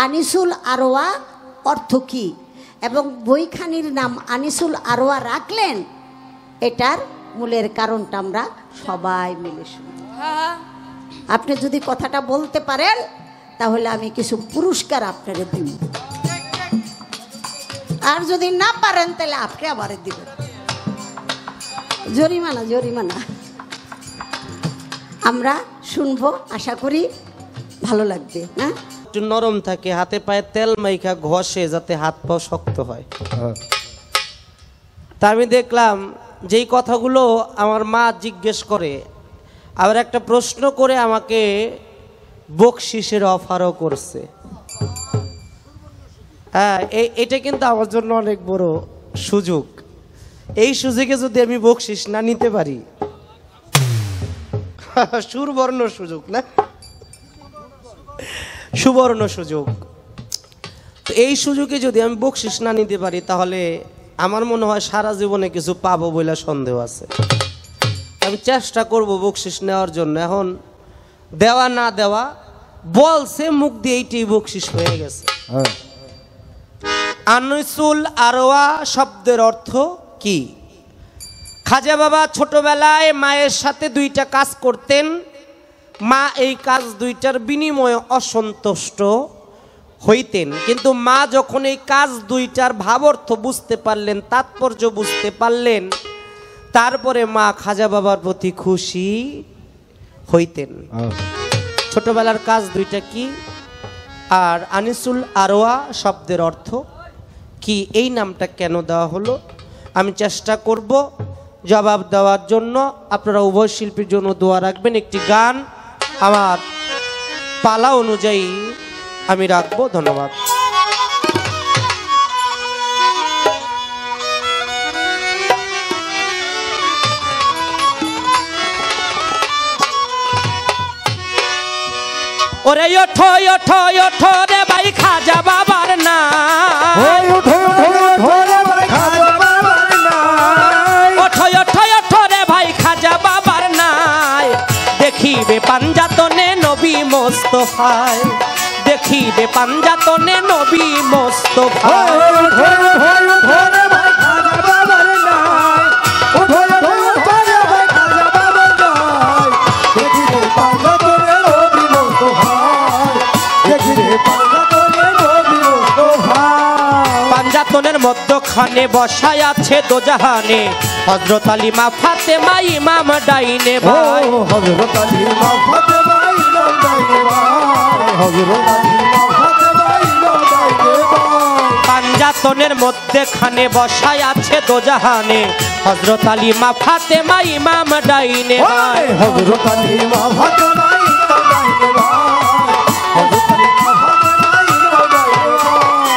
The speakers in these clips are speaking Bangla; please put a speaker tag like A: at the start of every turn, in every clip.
A: আনিসুল আরওয়া অর্থ কী এবং বইখানির নাম আনিসুল আরওয়া রাখলেন, এটার মূলের কারণটা আমরা সবাই মিলে শুনি। আপনি যদি কথাটা বলতে পারেন তাহলে আমি কিছু পুরস্কার আপনাকে দিব, আর যদি না পারেন তাহলে আপনি আবার দিবেন জরিমানা। জরিমানা আমরা শুনবো, আশা করি ভালো লাগবে। হ্যাঁ,
B: একটু নরম থাকে, হাতে পায়ে তেল মাইখা ঘষে যাতে হাত পা শক্ত হয়। তা আমি দেখলাম যেই কথাগুলো আমার মা জিজ্ঞেস করে, আবার একটা প্রশ্ন করে আমাকে বকশিসের অফারও করছে। হ্যাঁ, এটা কিন্তু আমার জন্য অনেক বড় সুযোগ। এই সুযোগে যদি আমি বকশিস না নিতে পারি, সুবর্ণ সুযোগ না, সুবর্ণ সুযোগ। তো এই সুযোগে যদি আমি বকশিস না নিতে পারি তাহলে আমার মনে হয় সারা জীবনে কিছু পাবো বলে সন্দেহ আছে। আমি চেষ্টা করব বকশিস নেওয়ার জন্য। এখন দেওয়া না দেওয়া বলছে মুখ দিয়ে, এইটাই বকশিস হয়ে গেছে। আনিসুল আরওয়া শব্দের অর্থ কি? খাজা বাবা ছোটবেলায় মায়ের সাথে দুইটা কাজ করতেন। মা এই কাজ দুইটার বিনিময়ে অসন্তুষ্ট হইতেন, কিন্তু মা যখন এই কাজ দুইটার ভাবার্থ বুঝতে পারলেন, তাৎপর্য বুঝতে পারলেন, তারপরে মা খাজা বাবার প্রতি খুশি হইতেন। ছোটবেলার কাজ দুইটা কি আর আনিসুল আরওয়া শব্দের অর্থ কি, এই নামটা কেন দেওয়া হলো আমি চেষ্টা করব জবাব দেওয়ার জন্য। আপনারা উভয় শিল্পীর জন্য দোয়া রাখবেন। একটি গান আমার পালা অনুযায়ী আমি রাখবো। ধন্যবাদ। ওরে ওঠো ওঠো ওঠো রে ভাই খাজা বাবার না, ওঠো ওঠো ওঠো রে ভাই খাজা বাবার নাই। দেখিবে পাঞ্জাতনে নবী মোস্তফায়, দেখিবে পাঞ্জাতনে নবী মোস্তফায়। পাঞ্জাতনের মধ্যখানে বসায় আছে দোজাহানে হযরত আলী মা ফাতেমা ইমাম ডাইনে ভাই।
C: হযরত আলী মা ফাতেমা ইমাম ডাইনে ভাই, হযরত আলী মা ফাতেমা ইমাম ডাইনে ভাই।
B: পাঞ্জাতনের মধ্যখানে বসায় আছে দোজাহানে হযরত আলী মা ফাতেমা ইমাম ডাইনে ভাই।
C: হযরত আলী মা ফাতেমা ইমাম ডাইনে ভাই, হযরত আলী মা ফাতেমা ইমাম ডাইনে ভাই।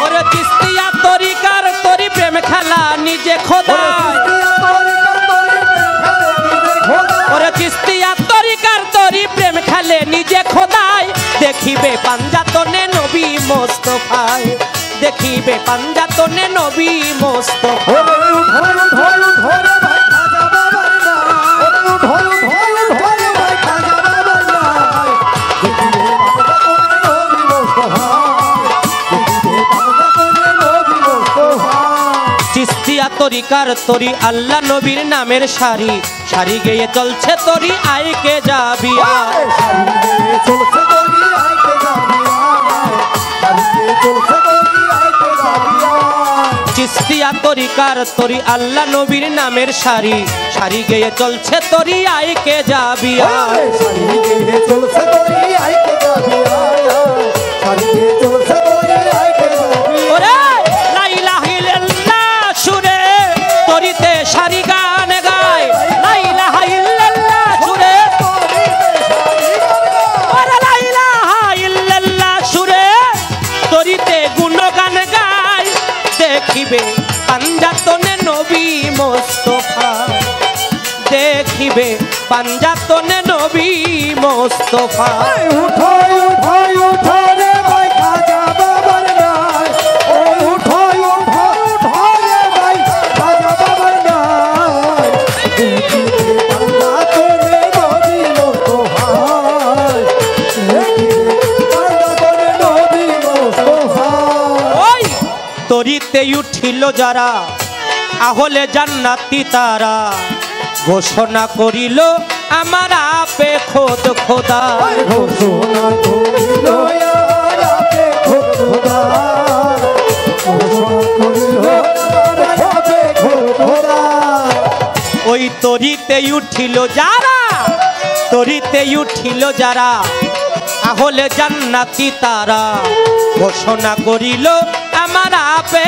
B: ওরে চিশতিয়া তরিকার তরি প্রেম খেলা নিজে খোদায়, ওরে চিশতিয়া তরিকার তরি প্রেম খেলে নিজে খোদায়। দেখিবে পাঞ্জাতনে নবী মোস্তফায়, দেখিবে পাঞ্জাতনে নবী মোস্তফায়। চিশতিয়া তরিকার তরি আল্লাহ নবীর নামের সারি, সারি গেয়ে চলছে তরি আইকে যাবি আয়। চিশতিয়া তরিকার তরি আল্লাহ নবীর নামের সারি, সারি গেয়ে চলছে তরি আইকে যাবি আয়। ওরে লা ইলাহা ইল্লাল্লাহ সুরে তরিতে সারি গান গায়, লা ইলাহা ইল্লাল্লাহ সুরে, ওরে লা ইলাহা ইল্লাল্লাহ সুরে তরিতে গুণগান গায়। দেখিবে পাঞ্জাতনে নবী মোস্তফা, দেখিবে পাঞ্জাতনে নবী মোস্তফা।
C: উঠো উঠো উঠো রে ভাই খাজা বাবার নাই, ও উঠো উঠো উঠো রে ভাই খাজা বাবার নাই। দেখিবে পাঞ্জাতনে নবী মোস্তফা, দেখিবে পাঞ্জাতনে নবী মোস্তফা।
B: তরিতে উঠিল যারা আহলে জান্নাতি তারা ঘোষণা করিল আমার আপে খোদ খোদা
C: ঘোষণা করিল আমার আপে খোদ খোদা ঘোষণা করিল আমার আপে খোদ খোদা
B: ওই তরিতে উঠিল যারা তরিতে উঠিল যারা আহলে জান্নাতি তারা ঘোষণা করিল আমার আপে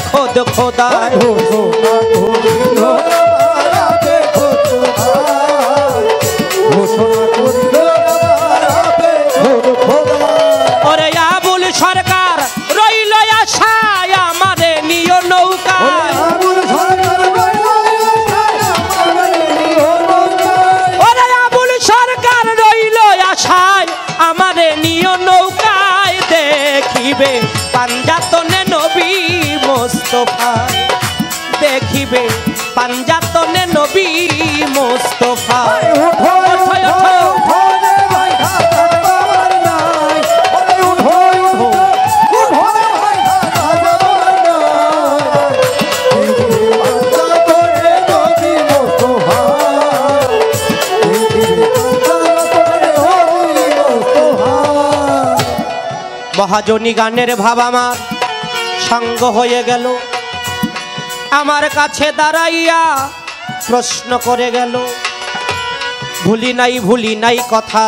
B: খোদ খোদা
C: ঘোষণা করিল আমার আপে খোদ খোদা ঘোষণা করিল আমার আপে খোদ খোদা
B: ওরে আবুল সরকার রইল আশায় আমারে নিয় নৌকায় ওরে আবুল সরকার রইল আশায় আমারে নিয় নৌকায় দেখিবে পাঞ্জাতনে নবী মোস্তফা দেখিবে পাঞ্জাতনে নবী মোস্তফা মহাজনী গানের ভাব আমার সঙ্গ হয়ে গেল আমার কাছে দাঁড়াইয়া প্রশ্ন করে গেল ভুলি নাই কথা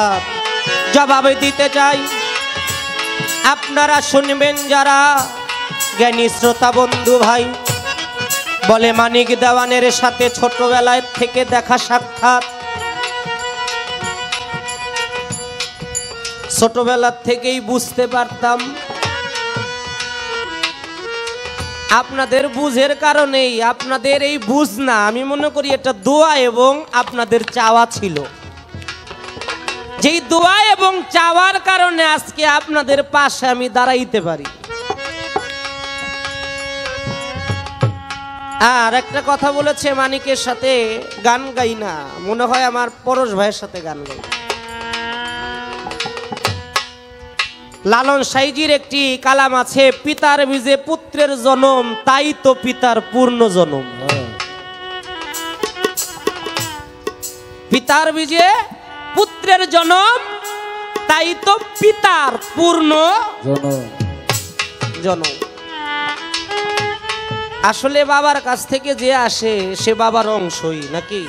B: জবাব দিতে চাই আপনারা শুনবেন যারা জ্ঞানী শ্রোতা বন্ধু ভাই বলে মানিক দেওয়ানের সাথে ছোটবেলায় থেকে দেখা সাক্ষাৎ ছোটবেলার থেকেই বুঝতে পারতাম আপনাদের বুঝের কারণেই আপনাদের এই বুঝ না আমি মনে করি এটা দোয়া এবং আপনাদের চাওয়া ছিল যেই দোয়া এবং চাওয়ার কারণে আজকে আপনাদের পাশে আমি দাঁড়াইতে পারি আর একটা কথা বলেছে মানিকের সাথে গান গাই না মনে হয় আমার পরশ ভাইয়ের সাথে গান গাই লালন সাইজির একটি কালাম আছে পিতার বীজে পুত্রের জন্ম তাই তো পিতার পূর্ণ জন্ম পিতার বীজে পুত্রের জন্ম তাই তো পিতার পূর্ণ জন্ম আসলে বাবার কাছ থেকে যে আসে সে বাবার অংশই নাকি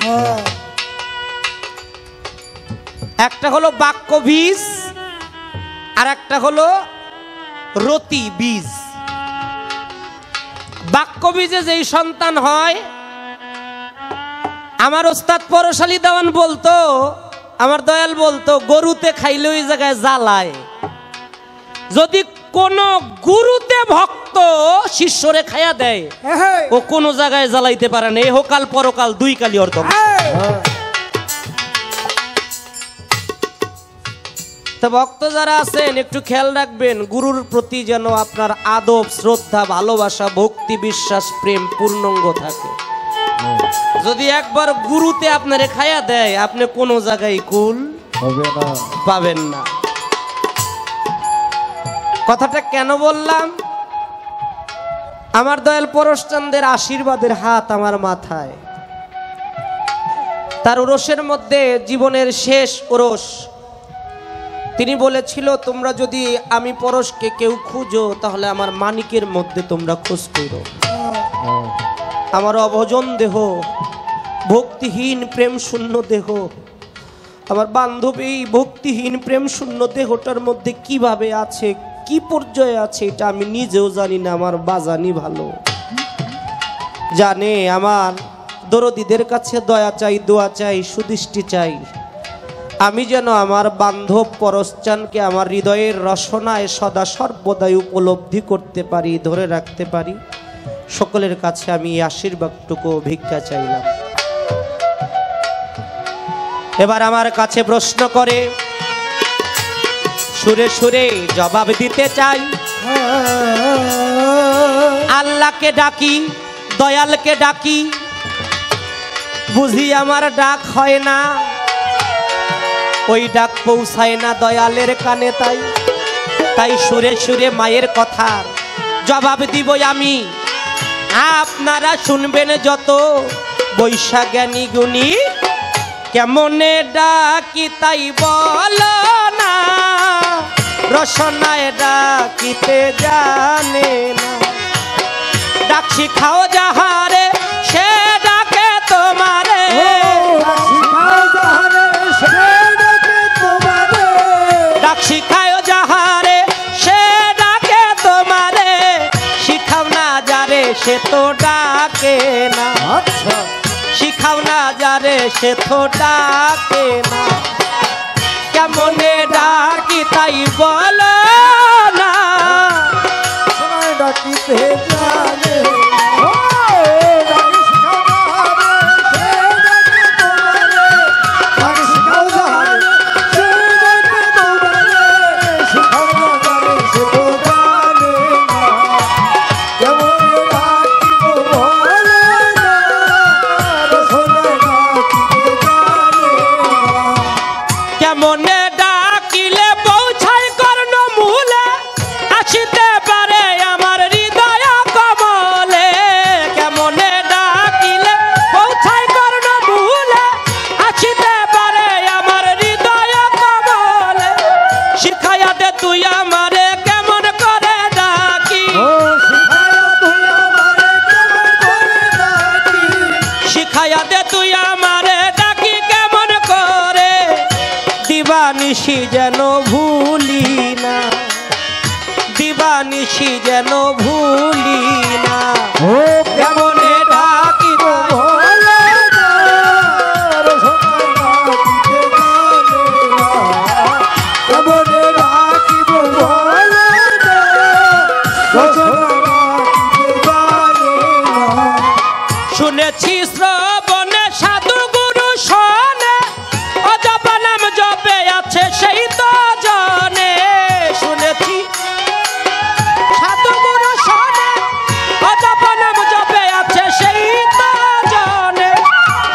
B: একটা হলো বাক্য বীজ আর একটা হলো রতি বীজ বাক্য বীজে যেই সন্তান হয় আমার ওস্তাদ পরশ আলী দেওয়ান বলতো আমার দয়াল বলতো গরুতে খাইলে ওই জায়গায় জ্বালায় যদি কোন গুরুতে ভক্ত শিষ্যরে খাইয়া দেয় ও কোন জায়গায় জ্বালাইতে পারে না এহকাল পরকাল দুই কালি অর্থ ভক্ত যারা আছেন একটু খেয়াল রাখবেন গুরুর প্রতি যেন আপনার আদব শ্রদ্ধা ভালোবাসা ভক্তি বিশ্বাস প্রেম পূর্ণাঙ্গ থাকে যদি একবার গুরুতে আপনারে খায়া দেয় আপনি কোনো জায়গায় কুল পাবেন না কথাটা কেন বললাম আমার দয়াল পরশচন্দ্রের আশীর্বাদের হাত আমার মাথায় তার ওরসের মধ্যে জীবনের শেষ ওরস তিনি বলেছিল তোমরা যদি আমি পরশকে কেউ খুঁজো তাহলে আমার মানিকের মধ্যে তোমরা খোঁজ করো আমার অভজন দেহ ভক্তিহীন প্রেম শূন্য দেহ আমার বান্ধবী ভক্তিহীন প্রেম শূন্য দেহটার মধ্যে কিভাবে আছে কি পর্যায়ে আছে এটা আমি নিজেও জানি না আমার বাজানি ভালো জানে আমার দরদীদের কাছে দয়া চাই দোয়া চাই সুদৃষ্টি চাই আমি যেন আমার বান্ধব পরশচানকে আমার হৃদয়ের রসনায় সদা সর্বদাই উপলব্ধি করতে পারি ধরে রাখতে পারি সকলের কাছে আমি এই আশীর্বাদটুকু ভিক্ষা চাইলাম এবার আমার কাছে প্রশ্ন করে সুরে সুরে জবাব দিতে চাই আল্লাহকে ডাকি দয়ালকে ডাকি বুঝি আমার ডাক হয় না ওই ডাক পৌঁছায় না দয়ালের কানে তাই সুরে সুরে মায়ের কথার জবাব দিব আমি আপনারা শুনবেন যত বৈশাজ্ঞানী গুণী, কেমনে ডাকি তাই বলো না, রসনায় ডাকিতে জানে না। ডাক শিখাও যাহারে সে ডাকে তোমারে, ডাক শিখাও যাহারে সে ডাকে তোমারে, শিখাও না যারে সে তো ডাকে না, শিখাও না যারে সে তো ডাকে না। কেমনে ডাকি তাই বলো না,
C: ডাকিতে জানে
B: কেমনে ডাকিলে পৌঁছায় কর্ণ মূলে, আসিতে পারে আমার হৃদয় কমলে। কেমনে ডাকিলে পৌঁছায় কর্ণ মূলে, আসিতে পারে আমার হৃদয় কমলে। শিখাইয়া দে তুই আমারে কেমন করে ডাকি, শিখাইয়া দে তুই আমারে ডাকি কেমন করে, দিবানিশি যেন ভুলি না, দিবানিশি যেন ভুলি না। কেমনে ডাকি শুনেছি শ্রবণে সাধু গুরু শোনে, অজপ নাম জপে আছে সেই তো জানে। শুনেছি সাধু গুরু শোনে, অজপ নাম জপে আছে সেই তো জানে।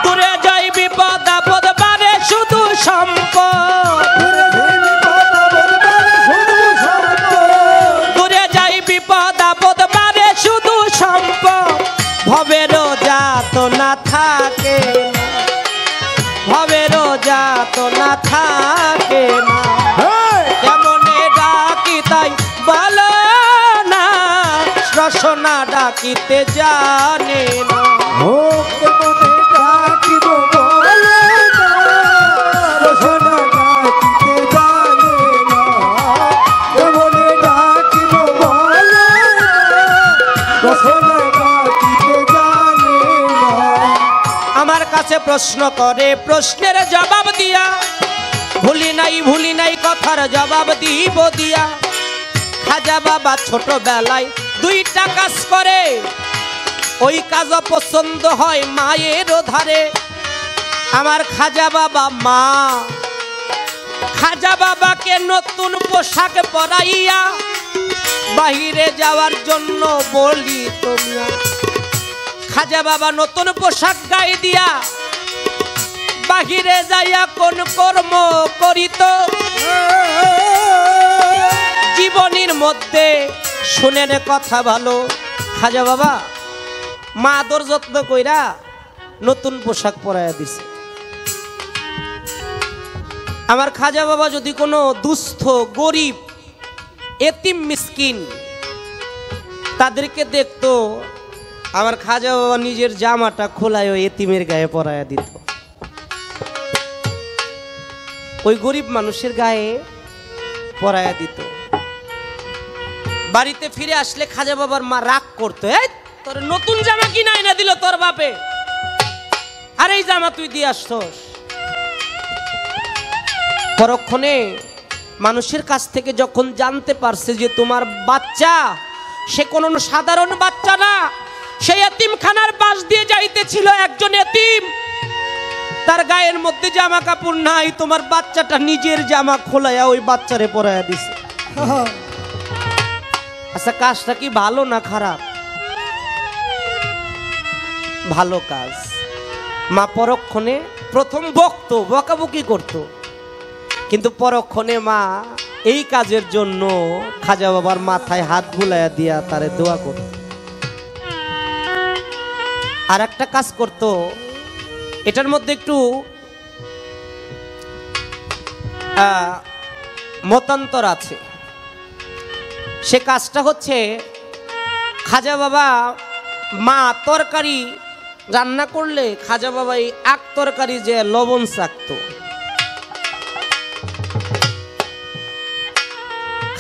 B: দূরে যাই বিপদ আপদ বারে শুধু সম্পদ, দূরে যাই বিপদ আপদ বারে শুধু সম্পদ। ভবেরও যাত না থাকে না, ভবেরও যাত না থাকে না। কেমনে ডাকি তাই বলো না, রসনা ডাকিতে জানে না। আমার কাছে প্রশ্ন করে, প্রশ্নের জবাব দিয়া, ভুলি নাই কথার জবাব দিব দিয়া। খাজা বাবা ছোটবেলায় দুইটা কাজ করে, ওই কাজ পছন্দ হয় মায়ের ধারে। আমার খাজা বাবা মা খাজা বাবাকে নতুন পোশাক পরাইয়া বাহিরে যাওয়ার জন্য বলি তোমরা। খাজা বাবা নতুন পোশাক গায়ে দিয়া বাহিরে যাইয়া কোন কর্ম করিত, জীবনীর মধ্যে শুনেন কথা ভালো। খাজা বাবা মা আদর যত্ন কইরা নতুন পোশাক পরাইয়া দিছে। আমার খাজা বাবা যদি কোনো দুস্থ গরিব এতিম মিসকিন তাদেরকে দেখতো, আমার খাজা বাবা নিজের জামাটা খোলায় ওই এতিমের গায়ে পরাইয়া দিত, ওই গরিব মানুষের গায়ে পরাইয়া দিত। বাড়িতে ফিরে আসলে খাজা বাবার মা রাগ করতো, এই তোর নতুন জামা কিনা এনে দিল তোর বাপে, আর এই জামা তুই দিয়ে আসছস। পরক্ষণে মানুষের কাছ থেকে যখন জানতে পারছে যে তোমার বাচ্চা সে কোনো সাধারণ বাচ্চা না, সে এতিমখানার পাশ দিয়ে যাইতেছিল একজন এতিম, তার গায়ের মধ্যে জামা কাপড় নাই, তোমার বাচ্চাটা নিজের জামা খোলাইয়া ওই বাচ্চারে পরাইয়া দিছে। আচ্ছা কাজটা কি ভালো না খারাপ? ভালো কাজ। মা পরক্ষণে প্রথম বকাবকি করত, কিন্তু পরক্ষণে মা এই কাজের জন্য খাজা বাবার মাথায় হাত বুলাইয়া দিয়া তারে দোয়া করত। আর একটা কাজ করত, এটার মধ্যে একটু মতান্তর আছে। সে কাজটা হচ্ছে, খাজা বাবা মা তরকারি রান্না করলে খাজা বাবা এই আখ তরকারি যে লবণ চাকতো,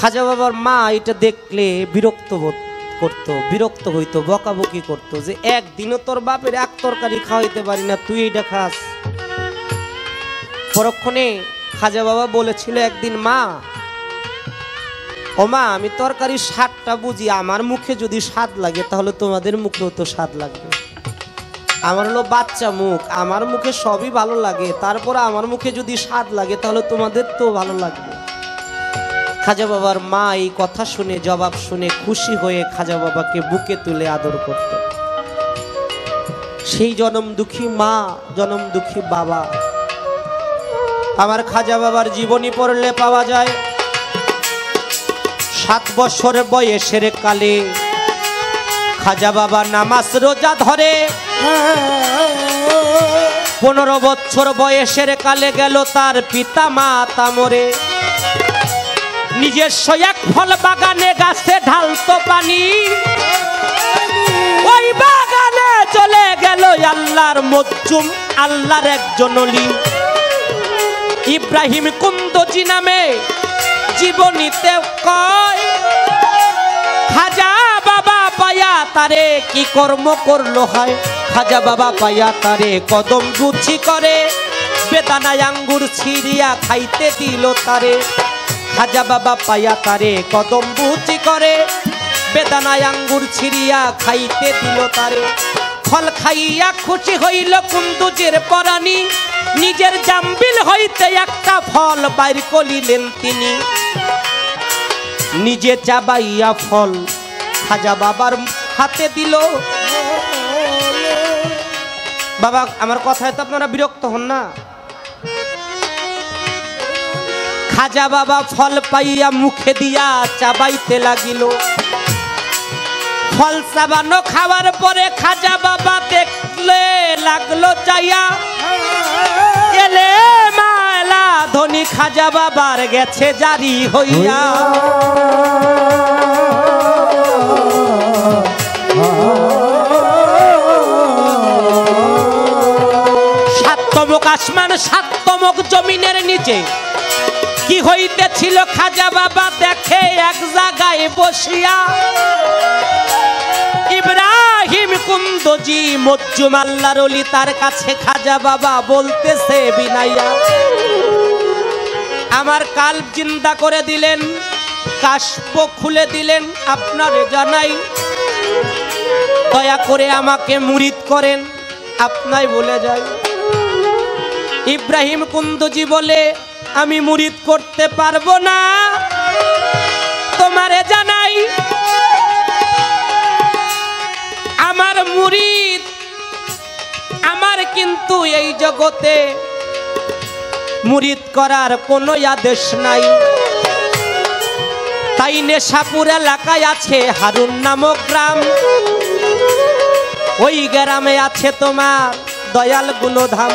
B: খাজা বাবার মা এটা দেখলে বিরক্ত বোধ করতো, বিরক্ত হইতো, বকাবকি করতো যে একদিনও তোর বাপের আখ তরকারি খাওয়াইতে পারি না, তুই এটা খাস। পরক্ষণে খাজা বাবা বলেছিল একদিন, মা ও মা, আমি তরকারির স্বাদটা বুঝি, আমার মুখে যদি স্বাদ লাগে তাহলে তোমাদের মুখেও তো স্বাদ লাগবে। আমার হলো বাচ্চা মুখ, আমার মুখে সবই ভালো লাগে, তারপর আমার মুখে যদি স্বাদ লাগে তাহলে তোমাদের তো ভালো লাগবে। খাজা বাবার মা এই কথা শুনে, জবাব শুনে খুশি হয়ে খাজা বাবাকে বুকে তুলে আদর করত। সেই জনম দুঃখী মা, জনম দুঃখী বাবা। আমার খাজা বাবার জীবনী পড়লে পাওয়া যায়, 7 বছর বয়সের কালে খাজা বাবা নামাজ রোজা ধরে, 15 বছর বয়সের কালে গেল তার পিতা মাতা মরে। নিজস্ব এক ফল বাগানে গাছে ঢালতো পানি, ওই বাগানে চলে গেল আল্লাহর মজলুম, আল্লাহর একজন ওলি ইব্রাহিম কুন্দজি নামে জীবনীতে কয়, খাজা বাবা পায়া তারে কি কর্ম করলো হয়। খাজা বাবা পায়া তারে কদম গুছি করে, বেদানায় আঙ্গুর ছিড়িয়া খাইতে দিল তারে। খাজা বাবা পায়া তারে কদম বুচি করে, বেদানায় আঙ্গুর ছিড়িয়া খাইতে দিল তারে। ফল খাইয়া খুশি হইল কুন্দুজের পরাণী, নিজের জাম্বিল হইতে একটা ফল বাইর করিলেন তিনি। নিজে চাবাইয়া ফল খাজা বাবার হাতে দিল। বাবা, আমার কথায় তো আপনারা বিরক্ত হন না? খাজা বাবা ফল পাইয়া মুখে দিয়া চাবাইতে লাগিল। ফল চাবানো খাওয়ার পরে খাজা বাবা দেখলে লাগলো চাইয়া, এলে মালা ধনী খাজা বাবার গেছে জারি হইয়া। সাতমুখ আসমান, সাতমুখ জমিনের নিচে কি হইতেছিল খাজা বাবা দেখে এক জায়গায় বসিয়া। ইব্রাহিম কুন্দজি মজলুম আল্লাহর ওলি, তার কাছে খাজা বাবা বলতেছে বিনাইয়া, আমার কাল্ব জিন্দা করে দিলেন, কাশপ খুলে দিলেন, আপনারে জানাই দয়া করে আমাকে মুরিদ করেন, আপনাই বলে যাই। ইব্রাহিম কুন্দজি বলে, আমি মুরিদ করতে পারবো না, তোমারে জানাই আমার মুরিদ, আমার কিন্তু এই জগতে মুরিদ করার কোনো আদেশ নাই। তাই নেশাপুর এলাকায় আছে হারুন নামক গ্রাম, ওই গ্রামে আছে তোমার দয়াল গুণধাম।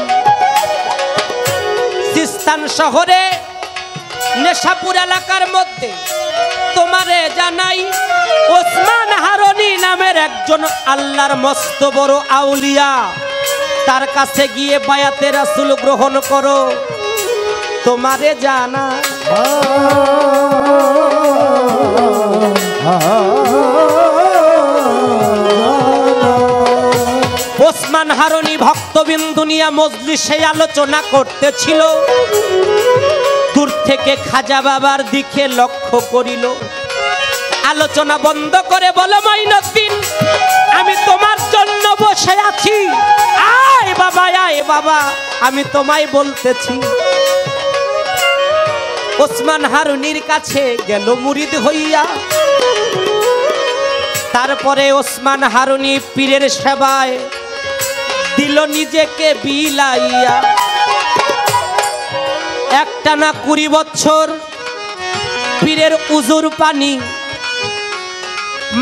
B: সিস্তান শহরে নেশাপুর এলাকার মধ্যে তোমারে জানাই ওসমান হারুনি নামের একজন আল্লাহর মস্ত বড় আউলিয়া, তার কাছে গিয়ে বায়াতে রাসূল গ্রহণ করো, তোমারে জানা। ওসমান হারুনি ভক্তবিন্দু নিয়ে মজলিসে আলোচনা করতেছিল। দূর থেকে খাজা বাবার দিকে লক্ষ্য করিল, আলোচনা বন্ধ করে বলো, মাইনুদ্দিন আমি তোমার জন্য বসে আছি, আয় বাবা, আয় বাবা, আমি তোমায় বলতেছি। ওসমান হারুনির কাছে গেল মুরিদ হইয়া। তারপরে ওসমান হারুনি পীরের সেবায় দিল নিজেকে বিলাইয়া। একটানা 20 বছর পীরের উজুর পানি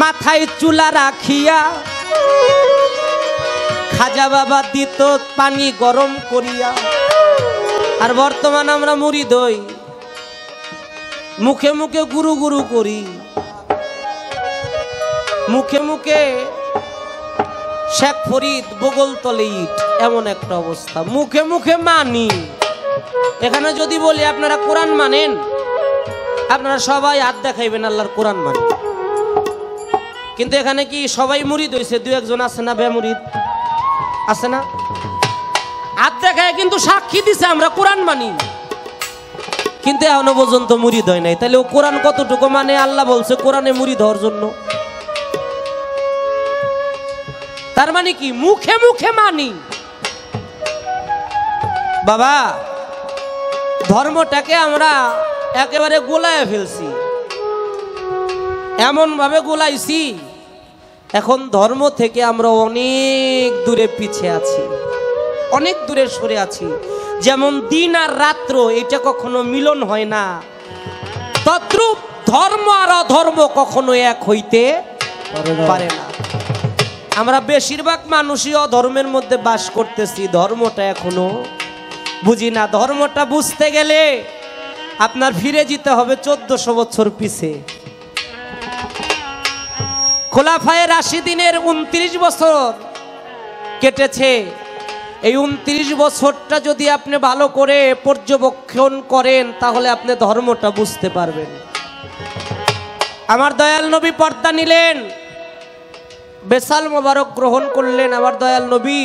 B: মাথায় চুলা রাখিয়া খাজা বাবা দিত পানি গরম করিয়া, আর বর্তমান আমরা মুরিদ হই, মুখে মুখে গুরু গুরু করি, মুখে মুখে শেখ ফরিদ বগলতলে ইট, এমন একটা অবস্থা। মুখে মুখে মানি। এখানে যদি বলি আপনারা কোরআন মানেন, আপনারা সবাই হাত দেখাইবেন আল্লাহর কোরআন মানে, কিন্তু এখানে কি সবাই মুরিদ হয়েছে? দু একজন আছে না বেমুরিদ? আছে না? হাত দেখায় কিন্তু সাক্ষী দিছে আমরা কোরআন মানি, কিন্তু এখনো পর্যন্ত মুরিদ হয় নাই। তাহলে ও কোরআন কতটুকু মানে? আল্লাহ বলছে কোরআনে মুরিদ হওয়ার জন্য। তার মানে কি? মুখে মুখে মানি। বাবা, ধর্মটাকে আমরা একেবারে গোলায় ফেলছি, এমন ভাবে গোলাইছি, এখন ধর্ম থেকে আমরা অনেক দূরে পিছিয়ে আছি, অনেক দূরে সরে আছি। যেমন দিন আর রাত্র এটা কখনো মিলন হয় না, তদ্রূপ ধর্ম আর অধর্ম কখনো এক হইতে পারে না। আমরা বেশিরভাগ মানুষই অধর্মের মধ্যে বাস করতেছি, ধর্মটা এখনো বুঝি না। ধর্মটা বুঝতে গেলে আপনার ফিরে যেতে হবে 1400 বছর পিছে। খোলাফায়ে রাশিদিনের 29 বছর কেটেছে। এই 29 বছরটা যদি আপনি ভালো করে পর্যবেক্ষণ করেন তাহলে আপনি ধর্মটা বুঝতে পারবেন। আমার দয়াল নবী পর্দা নিলেন, বেসাল মোবারক গ্রহণ করলেন। আমার দয়াল নবী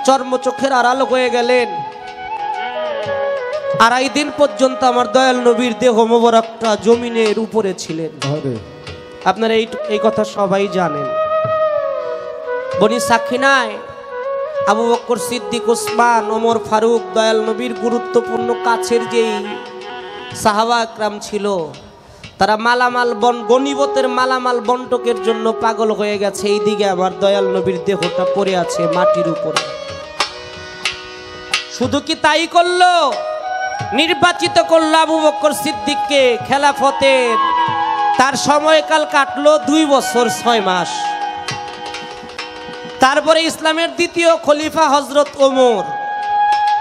B: চর্মচোখের আড়াল হয়ে গেলেন। 2.5 দিন পর্যন্ত আমার দয়াল নবীর দেহ মোবারকটা জমিনের উপরে ছিলেন। আপনারা এই কথা সবাই জানেন। বনি সাকিনায় আবু বকর সিদ্দিক, ওসমান, ওমর ফারুক, দয়াল নবীর গুরুত্বপূর্ণ কাছের যেই সাহাবা একরাম ছিল, তারা মালামাল গনিবতের মালামাল বন্টকের জন্য পাগল হয়ে গেছে। এইদিকে আমার দয়াল নবীর দেহটা পড়ে আছে মাটির উপরে। শুধু কি তাই করলো? নির্বাচিত করলো আবু বকর সিদ্দিককে খেলাফতের। তার সময়কাল কাটলো 2 বছর 6 মাস। তারপরে ইসলামের দ্বিতীয় খলিফা হযরত ওমর,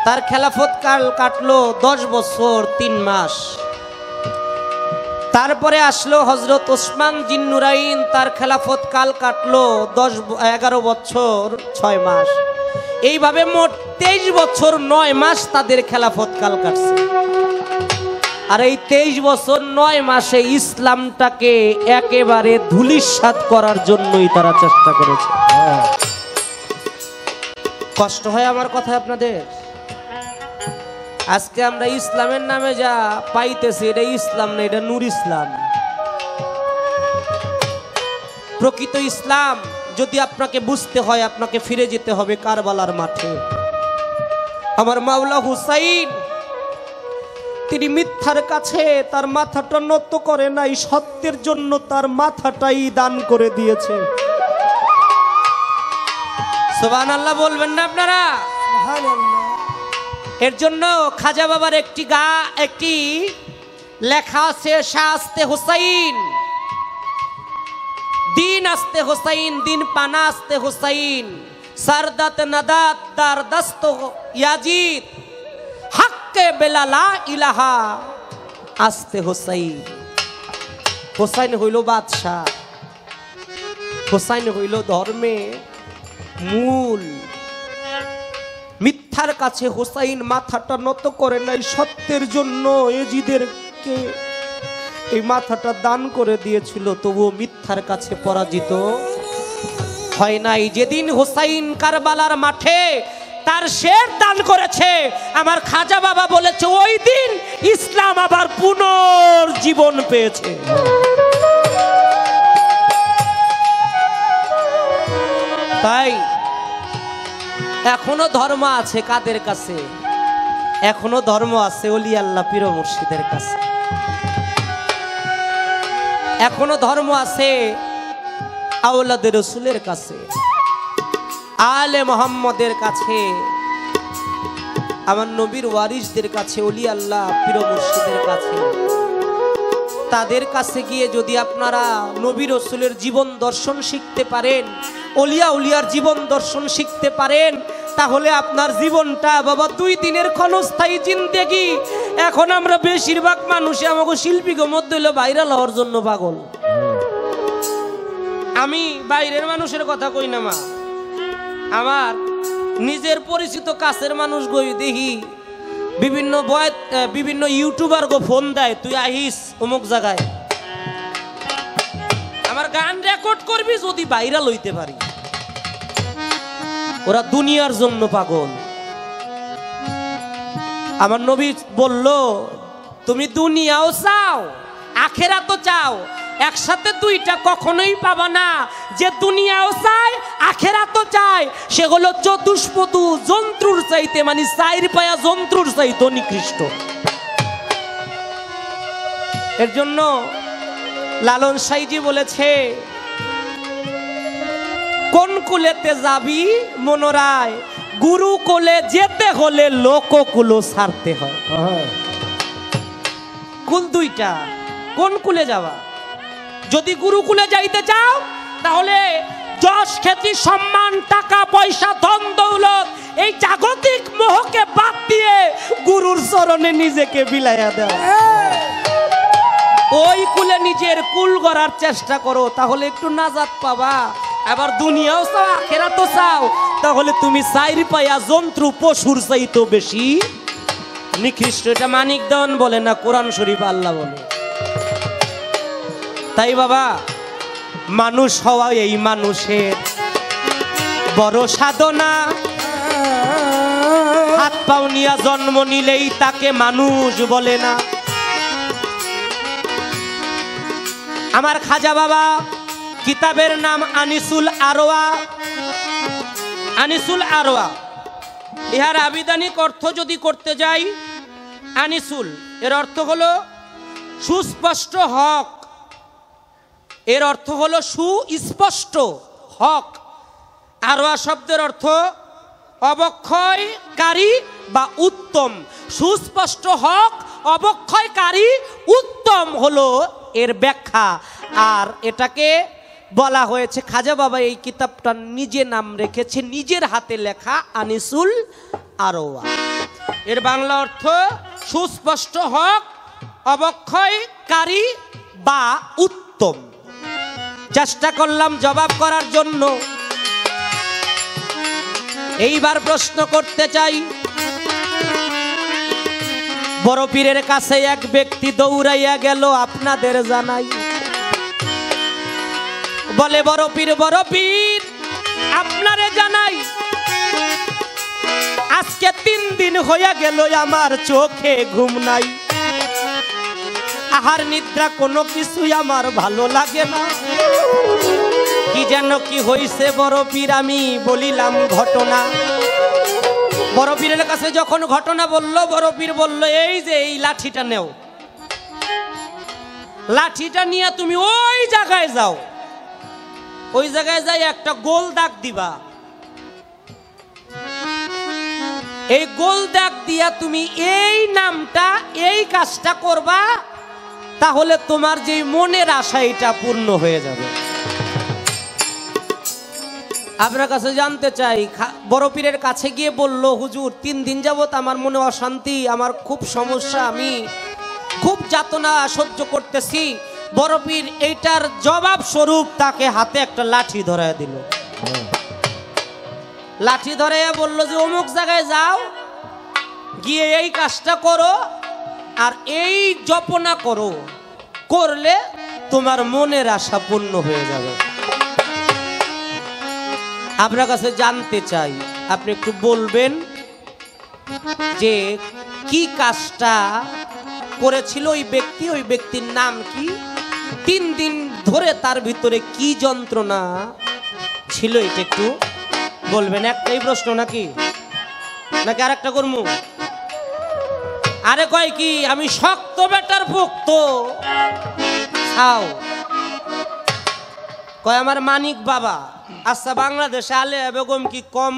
B: তার খেলাফত কাল কাটলো 10 বছর 3 মাস। তারপরে আসলো হযরত ওসমান জিন্নুরাইন, তার খেলাফত কাল কাটলো 11 বছর 6 মাস। এইভাবে মোট 23 বছর 9 মাস তাদের খেলাফত কাল কাটছে। আর এই 23 বছর 9 মাসে ইসলামটাকে একেবারে ধূলিসাৎ করার জন্যই তারা চেষ্টা করেছে। কষ্ট হয় আমার কথা আপনাদের? আজকে আমরা ইসলামের নামে যা পাইতেছি এটা ইসলাম না, এটা নূর ইসলাম। প্রকৃত ইসলাম যদি আপনাকে বুঝতে হয় আপনাকে ফিরে যেতে হবে কারবালার মাঠে। আমার মাওলা হুসাইন তিনি মিথ্যার কাছে তার মাথাটা নত করে নাই, সত্যের জন্য তার মাথাটাই দান করে দিয়েছে। সুবহানাল্লাহ বলবেন না আপনারা? এর জন্য খাজা বাবার একটি লেখা আছে, শাস্তে হুসাইন, দিন আস্তে হুসাইন, দিন পানা আস্তে হুসাইন, সারদাত নাদাত দার দস্ত ইয়াজিদ, হক্কে বেলা লা ইলাহা আস্তে হুসাইন। হুসাইন হইল বাদশাহ, হুসাইন হইল ধর্মে মূল। মিথ্যার কাছে হুসাইন মাথাটা নত করে নাই, সত্যের জন্য এজিদেরকে এই মাথাটা দান করে দিয়েছিল, তবুও মিথ্যার কাছে পরাজিত হয় নাই। যেদিন হুসাইন কারবালার মাঠে তার শের দান করেছে, আমার খাজা বাবা বলেছে ওই দিন ইসলাম আবার পুনর্জীবন পেয়েছে। তাই এখনো ধর্ম আছে কাদের কাছে? এখনো ধর্ম আছে ওলি আল্লাহ পীর মুর্শিদের কাছে। এখনো ধর্ম আছে আওলাদে রসুলের কাছে, আলে মোহাম্মদের কাছে, আমার নবীর ওয়ারিসদের কাছে, ওলি আল্লাহ পীর মুর্শিদের কাছে। তাদের কাছে গিয়ে যদি আপনারা নবী রাসূলের জীবন দর্শন শিখতে পারেন, ওলিয়া উলিয়ার জীবন দর্শন শিখতে পারেন, তাহলে আপনার জীবনটা বাবা 2 দিনের ক্ষণস্থায়ী জিন্দেগি। এখন আমরা বেশিরভাগ মানুষই আমাকে শিল্পীকে মধ্যে হলো ভাইরাল হওয়ার জন্য পাগল। আমি বাইরের মানুষের কথা কই না মা, আমার নিজের পরিচিত কাছের মানুষ গই দেখি বিভিন্ন ইউটিউবার গো ফোন দেয়, তুই আহিস অমুক জায়গায়, আমার গান রেকর্ড করবি যদি ভাইরাল হইতে পারি। ওরা দুনিয়ার জন্য পাগল। আমার নবী বলল, তুমি দুনিয়াও চাও আখেরাতও চাও, একসাথে দুইটা কখনোই পাবা না। যে দুনিয়াও চায় আখেরাতও চায়, সেগুলো চতুষ্পদু জন্তুর চাইতে, মানে 4 পায়া জন্তুর চাইতে নিকৃষ্ট। এর জন্য লালন সাইজি বলেছে, কোন কুলেতে যাবি মনোরায়, গুরু কোলে যেতে হলে লোককুল ছাড়তে হয়। কুল দুইটা, কোন কুলে যাবা? যদি গুরুকুলে যাইতে চাও তাহলে যশ খ্যাতি সম্মান টাকা পয়সা ধন দৌলত এই জাগতিক মোহকে বাদ দিয়ে গুরুর চরণে নিজেকে বিলাইয়া দাও। ওই কুলে নিজের কুল গড়ার চেষ্টা করো, তাহলে একটু নাজাত পাবা। আবার দুনিয়াও চাও আখেরাতও চাও, তাহলে তুমি 4 পায়া জন্তু পশুর চাইতো বেশি নিকৃষ্ট। এটা মানিক দেওয়ান বলে না, কোরআন শরীফ আল্লাহ বলে। তাই বাবা, মানুষ হওয়া এই মানুষের বড় সাধনা। হাত পাও নিয়া জন্ম নিলেই তাকে মানুষ বলে না। আমার খাজা বাবা কিতাবের নাম আনিসুল আরওয়া। আনিসুল আরওয়া, ইহার আবিধানিক অর্থ যদি করতে যাই, আনিসুল এর অর্থ হলো সুস্পষ্ট হক, এর অর্থ হলো সুস্পষ্ট হক। আরওয়া শব্দের অর্থ অবক্ষয়কারী বা উত্তম। সুস্পষ্ট হক, অবক্ষয়কারী, উত্তম হলো এর ব্যাখ্যা। আর এটাকে বলা হয়েছে, খাজা বাবা এই কিতাবটা নিজে নাম রেখেছে, নিজের হাতে লেখা আনিসুল আরওয়া। এর বাংলা অর্থ সুস্পষ্ট হক, অবক্ষয়কারী বা উত্তম। চেষ্টা করলাম জবাব করার জন্য। এইবার প্রশ্ন করতে চাই, বড় পীরের কাছে এক ব্যক্তি দৌড়াইয়া গেল, আপনাদের জানাই। বলে, বড় পীর আপনারে জানাই, আজকে 3 দিন হইয়া গেল আমার চোখে ঘুম নাই, আহার নিদ্রা কোনো কিছুই আমার ভালো লাগে না। কি যেন কি হইছে বড় পীর, আমি বলিলাম ঘটনা। বড় পীরের কাছে যখন ঘটনা বলল, বড় পীর বলল, এই যে এই লাঠিটা নেও, লাঠিটা নিয়ে তুমি ওই জায়গায় যাও, ওই জায়গায় যাই একটা গোল দাগ দিবা। এই গোল দাগ দিয়া তুমি এই নামটা, এই কাজটা করবা, তাহলে তোমার যে মনের আশা এটা পূর্ণ হয়ে যাবে। আপনার কাছে জানতে চাই, বড় পীরের কাছে গিয়ে বলল, হুজুর 3 দিন যাবত আমার মনে অশান্তি, আমার খুব সমস্যা, আমি খুব যাতনা সহ্য করতেছি। বড় পীর এইটার জবাব স্বরূপ তাকে হাতে একটা লাঠি ধরায় দিল। লাঠি ধরে বলল যে অমুক জায়গায় যাও, গিয়ে এই কাজটা করো আর এই জপনা করো, করলে তোমার মনের আশা পূর্ণ হয়ে যাবে। আপনার কাছে জানতে চাই, আপনি একটু বলবেন যে কি কাজটা করেছিল ওই ব্যক্তি, ওই ব্যক্তির নাম কি, 3 দিন ধরে তার ভিতরে কি যন্ত্রণা ছিল, এটা একটু বলবেন। একটাই প্রশ্ন নাকি নাকি আর একটা করবো? আরে কয় কি, আমি শক্ত বেটার ভক্ত খাও। কয় আমার মানিক বাবা। আচ্ছা, বাংলাদেশে আলেয়া বেগম কি কম?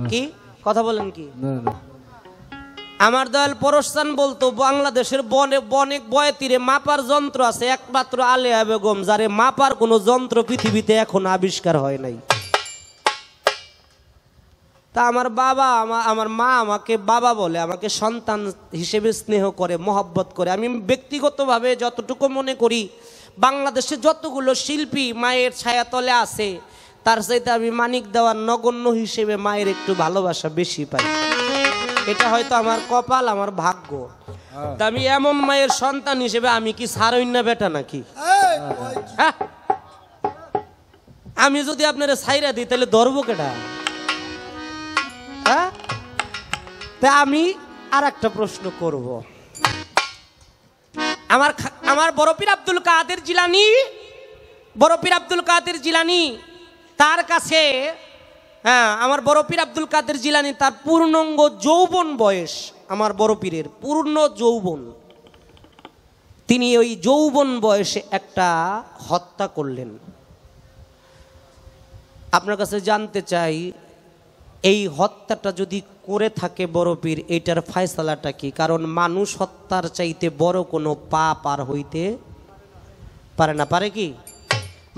B: কি কথা বলেন কি? আমার দয়াল পরশচান বলতো বাংলাদেশের বনে বনে বয়ে তীরে মাপার যন্ত্র আছে একমাত্র আলেয়া বেগম, যারে মাপার কোনো যন্ত্র পৃথিবীতে এখন আবিষ্কার হয় নাই। তা আমার বাবা আমার মা আমাকে বাবা বলে, আমাকে সন্তান হিসেবে স্নেহ করে, মহব্বত করে। আমি ব্যক্তিগতভাবে যতটুকু মনে করি বাংলাদেশে যতগুলো শিল্পী মায়ের ছায়াতলে আছে তার চাইতে আমি মানিক দেওয়ার নগণ্য হিসেবে মায়ের একটু ভালোবাসা বেশি পাই। এটা হয়তো আমার কপাল, আমার ভাগ্য। তা আমি এমন মায়ের সন্তান হিসেবে আমি কি সারইন্না বেটা নাকি? হ্যাঁ? আমি যদি আপনারা সাইরা দিই তাহলে ধরবো কেটা? হ্যাঁ, তা আমি আর একটা প্রশ্ন করব। আমার বড় পীর আব্দুল কাদের জিলানী, বড় পীর আব্দুল কাদের জিলানী তার কাছে, হ্যাঁ আমার বড় পীর আব্দুল কাদের জিলানী তার পূর্ণাঙ্গ যৌবন বয়স, আমার বড় পীরের পূর্ণ যৌবন, তিনি ওই যৌবন বয়সে একটা হত্যা করলেন। আপনার কাছে জানতে চাই এই হত্যাটা যদি করে থাকে বড় পীর, এটার ফয়সালাটা কি? কারণ মানুষ হত্যার চাইতে বড় কোনো পাপ আর হইতে পারে না। পারে কি?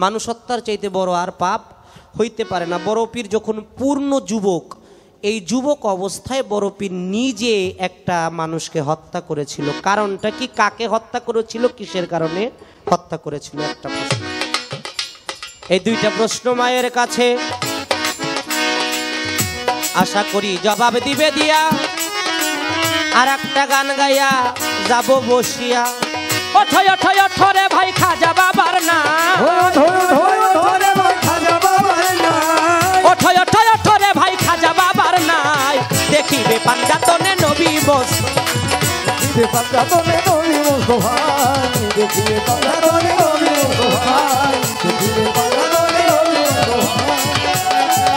B: মানুষ হত্যার চাইতে বড় আর পাপ হইতে পারে না। বড় পীর যখন পূর্ণ যুবক, এই যুবক অবস্থায় বড় পীর নিজে একটা মানুষকে হত্যা করেছিল। কারণটা কি? কাকে হত্যা করেছিল, কিসের কারণে হত্যা করেছিল? একটা প্রশ্ন। এই দুইটা প্রশ্ন মায়ের কাছে আশা করি জবাব দিবে দিয়া। আর একটা গান গাইয়া যাব বসিয়া। ওঠয় ওঠয় ওঠরে ভাই খাজা বাবার না, ওঠয় ওঠয় ওঠরে ভাই খাজা বাবার নাই। দেখিবে পাঞ্জাতনে নবী বস,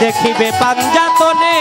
B: দেখিবে পাঞ্জাতনে